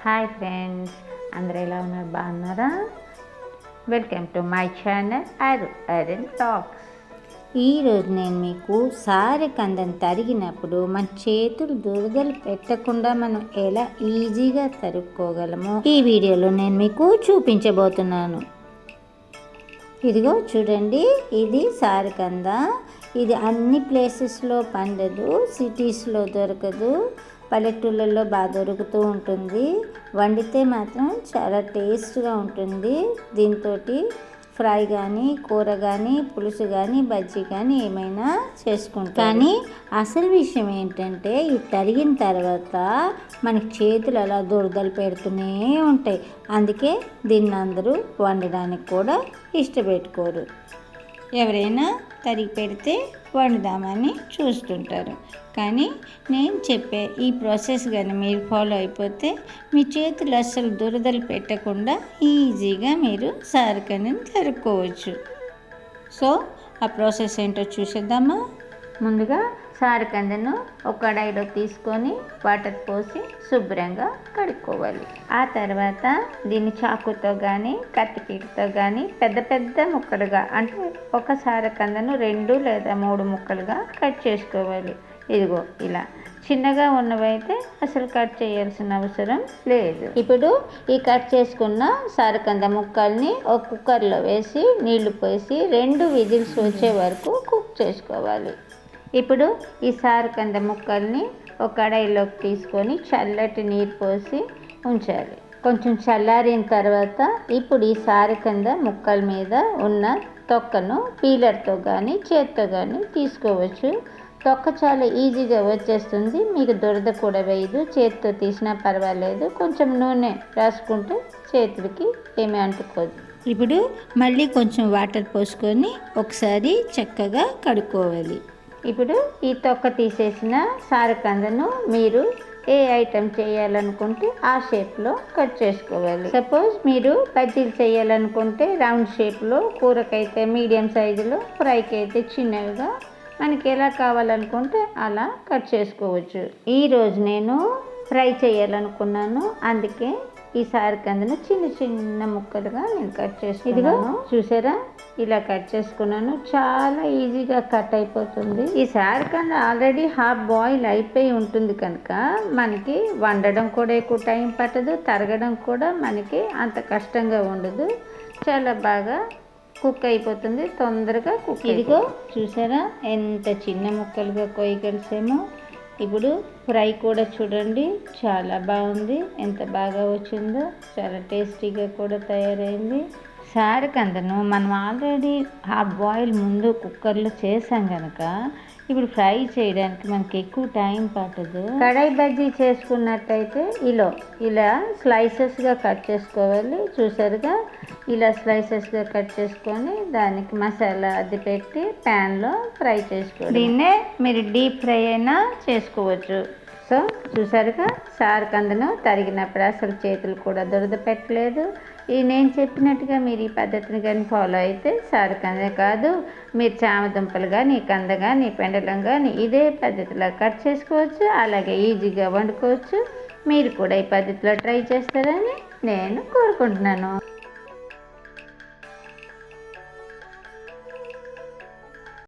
Hi friends, అందరూ ఎలా ఉన్నారు? బాగున్నారా? Welcome to my channel iron talks. ఈరోజు నేను మీకు సారెకందం తరిగినప్పుడు మన చేతులు దురదలు పెట్టకుండా మనం ఎలా ఈజీగా తరుక్కోగలమో ఈ వీడియోలో నేను మీకు చూపించబోతున్నాను. ఇదిగో చూడండి, ఇది సారెకంద. ఇది అన్ని ప్లేసెస్లో పండదు, సిటీస్లో దొరకదు, పల్లెటూళ్ళల్లో బాగా దొరుకుతూ ఉంటుంది. వండితే మాత్రం చాలా టేస్ట్గా ఉంటుంది. దీంతో ఫ్రై కానీ, కూర కానీ, పులుసు కానీ, బజ్జీ కానీ ఏమైనా చేసుకుంటాం. కానీ అసలు విషయం ఏంటంటే, ఇది తరిగిన తర్వాత మనకి చేతులు అలా దురదలు పెడుతూనే ఉంటాయి. అందుకే దీన్ని అందరూ వండడానికి కూడా ఇష్టపెట్టుకోరు. ఎవరైనా తరిగి పెడితే వండుదామని చూస్తుంటారు. కానీ నేను చెప్పే ఈ ప్రాసెస్ కానీ మీరు ఫాలో అయిపోతే మీ చేతులు అస్సలు దురదలు పెట్టకుండా ఈజీగా మీరు సారెకందని తరుక్కోవచ్చు. సో ఆ ప్రాసెస్ ఏంటో చూసేద్దామా? ముందుగా సారెకందను ఒక కడాయిలో తీసుకొని వాటర్ పోసి శుభ్రంగా కడుక్కోవాలి. ఆ తర్వాత దీన్ని చాకుతో కానీ, కత్తిపీటతో కానీ పెద్ద పెద్ద ముక్కలుగా, అంటే ఒక సారెకందను 2 లేదా 3 ముక్కలుగా కట్ చేసుకోవాలి. ఇదిగో ఇలా. చిన్నగా ఉన్నవైతే అసలు కట్ చేయాల్సిన అవసరం లేదు. ఇప్పుడు ఈ కట్ చేసుకున్న సారెకంద ముక్కల్ని ఒక కుక్కర్లో వేసి నీళ్లు పోసి 2 విజిల్స్ వచ్చే వరకు కుక్ చేసుకోవాలి. ఇప్పుడు ఈ సారెకంద ముక్కల్ని ఒక కడాయిలోకి తీసుకొని చల్లటి నీరు పోసి ఉంచాలి. కొంచెం చల్లారిన తర్వాత ఇప్పుడు ఈ సారెకంద ముక్కల మీద ఉన్న తొక్కను పీలర్తో కానీ చేత్తో కానీ తీసుకోవచ్చు. తొక్క చాలా ఈజీగా వచ్చేస్తుంది, మీకు దురద కూడా వేయదు. చేతితో తీసినా పర్వాలేదు, కొంచెం నూనె రాసుకుంటే చేతులకి ఏమీ అంటుకోదు. ఇప్పుడు మళ్ళీ కొంచెం వాటర్ పోసుకొని ఒకసారి చక్కగా కడుక్కోవాలి. ఇప్పుడు ఈ తొక్క తీసేసిన సారెకందను మీరు ఏ ఐటెం చేయాలనుకుంటే ఆ షేప్లో కట్ చేసుకోవాలి. సపోజ్ మీరు బజ్జీలు చేయాలనుకుంటే రౌండ్ షేప్లో, కూరకైతే మీడియం సైజులో, ఫ్రైకి అయితే చిన్నవిగా, మనకి ఎలా కావాలనుకుంటే అలా కట్ చేసుకోవచ్చు. ఈరోజు నేను ఫ్రై చేయాలనుకున్నాను, అందుకే ఈ సారెకందను చిన్న చిన్న ముక్కలుగా నేను కట్ చేసుకున్నాను. ఇదిగో చూసారా, ఇలా కట్ చేసుకున్నాను. చాలా ఈజీగా కట్ అయిపోతుంది. ఈ సారెకంద ఆల్రెడీ హాఫ్ బాయిల్ అయిపోయి ఉంటుంది కనుక మనకి వండడం కూడా ఎక్కువ టైం పట్టదు, తరగడం కూడా మనకి అంత కష్టంగా ఉండదు. చాలా బాగా కుక్ అయిపోతుంది, తొందరగా కుక్. ఇదిగో చూసారా ఎంత చిన్న ముక్కలుగా కొయ్యగలిసామో. ఇప్పుడు ఫ్రై కూడా చూడండి, చాలా బాగుంది, ఎంత బాగా వచ్చిందో. చాలా టేస్టీగా కూడా తయారైంది. సారెకందను మనం ఆల్రెడీ హాఫ్ బాయిల్ ముందు కుక్కర్లో చేసాం కనుక ఇప్పుడు ఫ్రై చేయడానికి మనకి ఎక్కువ టైం పట్టదు. కడాయి బజ్జీ చేసుకున్నట్టయితే ఇలా స్లైసెస్గా కట్ చేసుకోవాలి. చూసారుగా, ఇలా స్లైసెస్గా కట్ చేసుకొని దానికి మసాలా అది పెట్టి ప్యాన్లో ఫ్రై చేసుకోవాలి. దీన్నే మీరు డీప్ ఫ్రై అయినా చేసుకోవచ్చు. సో చూసారుగా, సారెకందను తరిగినప్పుడు అసలు చేతులు కూడా దురద పెట్టలేదు. నేను చెప్పినట్టుగా మీరు ఈ పద్ధతిని కానీ ఫాలో అయితే సారెకందే కాదు, మీరు చామదుంపలు కానీ, కంద కానీ, పెండలం కానీ ఇదే పద్ధతిలో కట్ చేసుకోవచ్చు. అలాగే ఈజీగా వండుకోవచ్చు. మీరు కూడా ఈ పద్ధతిలో ట్రై చేస్తారని నేను కోరుకుంటున్నాను.